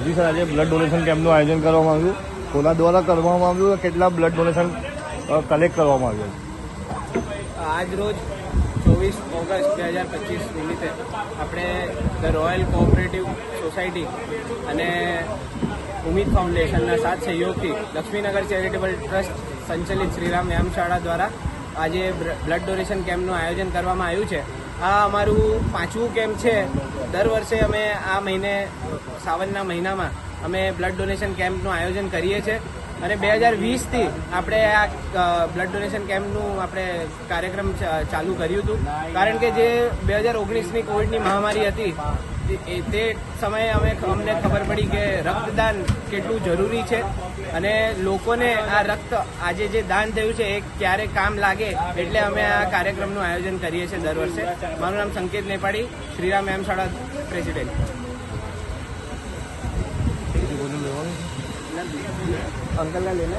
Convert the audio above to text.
જી sir, આજે blood donation કેમ્પનું આયોજન કરવામાં આવ્યું. કોના દ્વારા કરવામાં આવ્યું? કેટલા બ્લડ ડોનેશન કલેક્ટ કરવામાં આવ્યું? આજ રોજ 24 ઓગસ્ટ 2025 નિમિત્તે આપણે ધ રોયલ કોઓપરેટિવ સોસાયટી અને ઉમિત ફાઉન્ડેશનના સાથ સહયોગથી લક્ષ્મીનગર ચેરિટેબલ ટ્રસ્ટ સંચાલિત શ્રીરામ વ્યાયામશાળા દ્વારા આજે બ્લડ ડોનેશન કેમ્પનું આયોજન કરવામાં આવ્યું છે. આ અમારું 5મું કેમ્પ છે. દર વર્ષે અમે આ મહિને સાવનના મહિનામાં અમે બ્લડ ડોનેશન કેમ્પનું આયોજન કરીએ છીએ અને 2020થી આપણે આ બ્લડ ડોનેશન કેમ્પનું આપણે કાર્યક્રમ ચાલુ કર્યું હતું. કારણ કે જે 2019ની કોવિડની મહામારી હતી તે સમયે અમને ખબર પડી કે રક્તદાન કેટલું જરૂરી છે અને લોકોને આ રક્ત આજે જે દાન થયું છે એ ક્યારે કામ લાગે, એટલે અમે આ કાર્યક્રમનું આયોજન કરીએ છીએ દર વર્ષે. મારું નામ સંકેત નેપાળી, શ્રીરામ વ્યાયામશાળા પ્રેસિડેન્ટ. અંકલને લેને